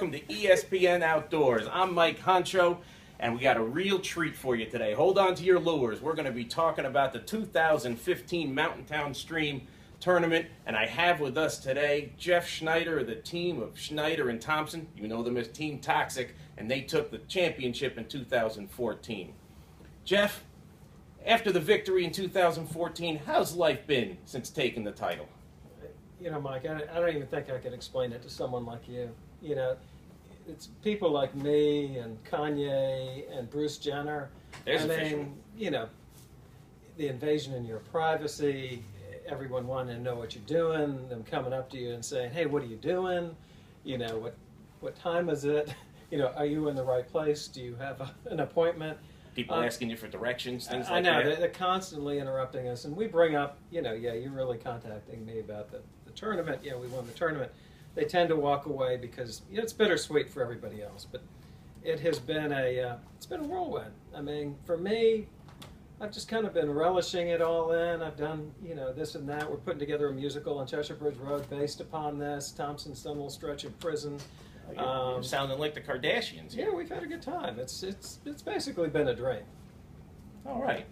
welcome to ESPN Outdoors. I'm Mike Honcho, and we got a real treat for you today. Hold on to your lures. We're going to be talking about the 2015 Mountaintown Stream Tournament, and I have with us today Jeff Schneider of the team of Schneider and Thompson. You know them as Team Toxic, and they took the championship in 2014. Jeff, after the victory in 2014, how's life been since taking the title? You know, Mike, I don't even think I could explain it to someone like you. You know, it's people like me and Kanye and Bruce Jenner. There's a fisherman. You know, the invasion in your privacy, everyone wanting to know what you're doing, them coming up to you and saying, hey, what are you doing? You know, what time is it? You know, are you in the right place? Do you have an appointment? People asking you for directions, things I like know, that. they're constantly interrupting us, and we bring up, you know, yeah, you're really contacting me about the tournament. Yeah, we won the tournament. They tend to walk away because, you know, it's bittersweet for everybody else, but it has been it's been a whirlwind. I mean, for me, I've just kind of been relishing it all in. I've done, you know, this and that. We're putting together a musical on Cheshire Bridge Road based upon this. Thompson's done a little stretch in prison. You're sounding like the Kardashians. Yeah, we've had a good time. It's basically been a dream. All right.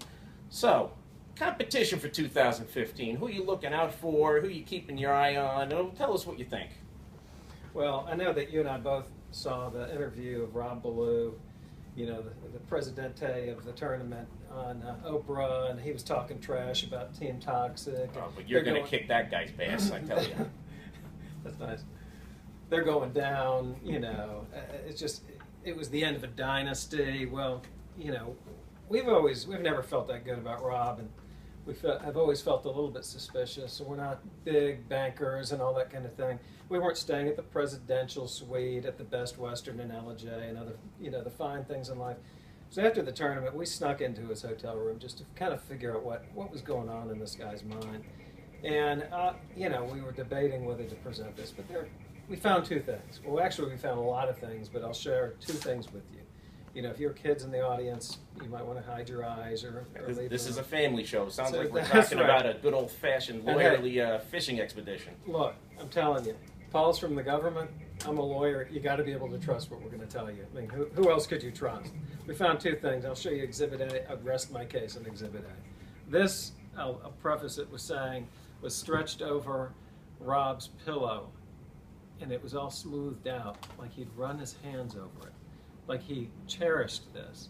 So, competition for 2015. Who are you looking out for? Who are you keeping your eye on? Oh, tell us what you think. Well, I know that you and I both saw the interview of Rob Ballou, you know, the presidente of the tournament on Oprah, and he was talking trash about Team Toxic. Oh, but you're going to kick that guy's ass, I tell you. That's nice. They're going down, you know. It was the end of a dynasty. Well, you know, we've never felt that good about Rob, and I've always felt a little bit suspicious. So we're not big bankers and all that kind of thing. We weren't staying at the presidential suite at the Best Western in LJ and other, you know, the fine things in life. So after the tournament, we snuck into his hotel room just to kind of figure out what was going on in this guy's mind. And, you know, we were debating whether to present this, but we found two things. Well, actually, we found a lot of things, but I'll share two things with you. You know, if you're kids in the audience, you might want to hide your eyes or leave This them. is a family show. Sounds So like we're that's talking right. about a good old-fashioned lawyerly fishing expedition. Look, I'm telling you, Paul's from the government. I'm a lawyer. You got to be able to trust what we're going to tell you. I mean, who else could you trust? We found two things. I'll show you Exhibit A. I'll rest my case on Exhibit A. This, I'll preface it with saying, was stretched over Rob's pillow, and it was all smoothed out, like he'd run his hands over it, like he cherished this.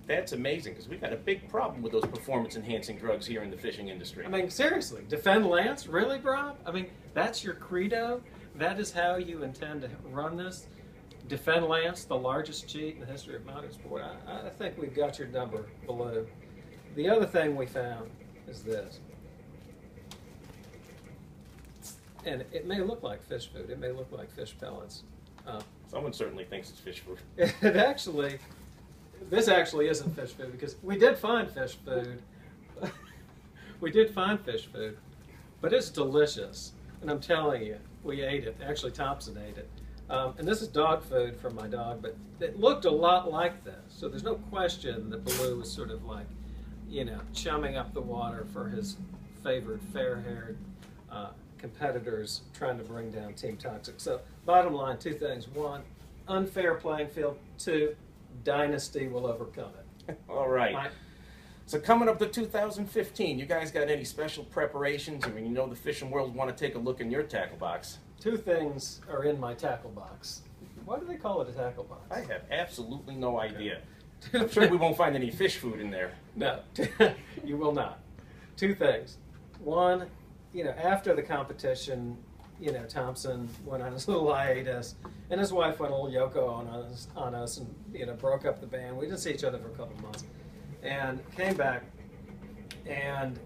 That's amazing, because we've got a big problem with those performance-enhancing drugs here in the fishing industry. I mean, seriously, defend Lance? Really, Rob? I mean, that's your credo? That is how you intend to run this? Defend Lance, the largest cheat in the history of mountain sport? I think we've got your number below. The other thing we found is this. And it may look like fish food. It may look like fish pellets. Someone certainly thinks it's fish food. This actually isn't fish food, because we did find fish food. We did find fish food, but it's delicious. And I'm telling you, we ate it. Actually, Thompson ate it. And this is dog food from my dog, but it looked a lot like this. So there's no question that Ballou was sort of like, you know, chumming up the water for his favorite fair-haired competitors trying to bring down Team Toxic. So bottom line, two things. One, unfair playing field. Two, Dynasty will overcome it. All right. Mike? So coming up to 2015, you guys got any special preparations? I mean, you know the fishing world want to take a look in your tackle box. Two things are in my tackle box. Why do they call it a tackle box? I have absolutely no idea. I'm sure we won't find any fish food in there. No, you will not. Two things. One, you know, after the competition, you know, Thompson went on his little hiatus, and his wife went a little Yoko on us and, you know, broke up the band. We didn't see each other for a couple of months. And came back, and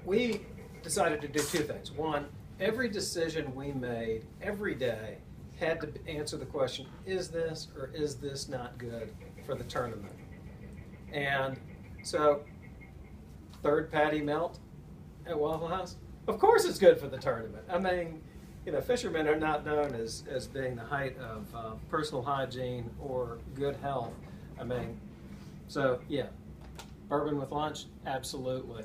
we decided to do two things. One, every decision we made every day had to answer the question, is this or is this not good for the tournament? And so, third patty melt at Waffle House, of course it's good for the tournament. I mean, you know, fishermen are not known as being the height of personal hygiene or good health. I mean, so yeah, bourbon with lunch, absolutely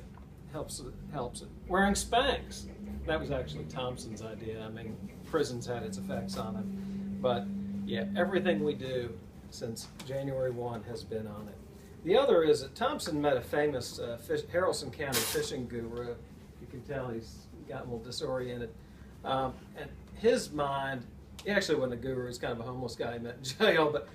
helps it. Wearing Spanx, that was actually Thompson's idea. I mean, prison's had its effects on him. But yeah, everything we do since January 1 has been on it. The other is that Thompson met a famous Haralson County fishing guru. You can tell he's gotten a little disoriented. And his mind, he actually wasn't a guru, he's kind of a homeless guy he met in jail, but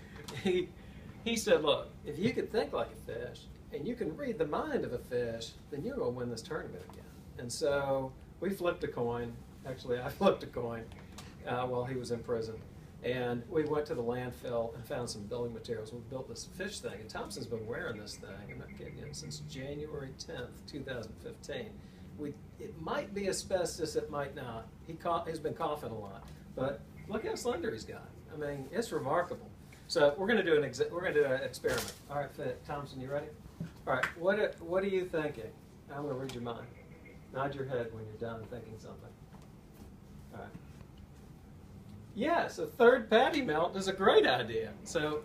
he said, look, if you can think like a fish and you can read the mind of a fish, then you're going to win this tournament again. And so we flipped a coin. Actually, I flipped a coin while he was in prison. And we went to the landfill and found some building materials. We built this fish thing, and Thompson's been wearing this thing, I'm not kidding you, since January 10th, 2015. It might be asbestos, it might not. He's been coughing a lot, but look how slender he's got. I mean, it's remarkable. So we're going to do an experiment. All right, Thompson, you ready? All right, what are you thinking? I'm going to read your mind. Nod your head when you're done thinking something. All right. Yes, a third patty melt is a great idea. So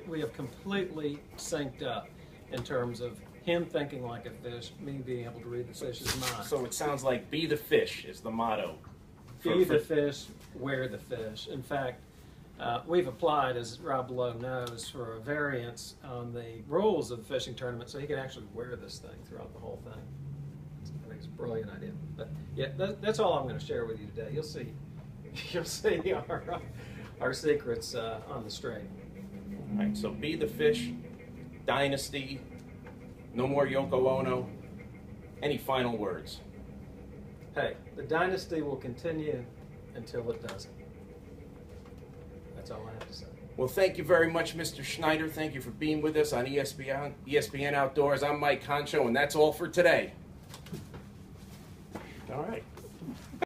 we have completely synced up in terms of him thinking like a fish, me being able to read the fish's mind. So it sounds like be the fish is the motto. Be the fish, wear the fish. In fact, we've applied, as Rob Lowe knows, for a variance on the rules of the fishing tournament so he can actually wear this thing throughout the whole thing. I think it's a brilliant idea. But yeah, that's all I'm going to share with you today. You'll see. You'll see our secrets on the straight. All right, so be the fish, Dynasty, no more Yoko Ono. Any final words? Hey, the Dynasty will continue until it doesn't. That's all I have to say. Well, thank you very much, Mr. Schneider. Thank you for being with us on ESPN Outdoors. I'm Mike Concho, and that's all for today. All right.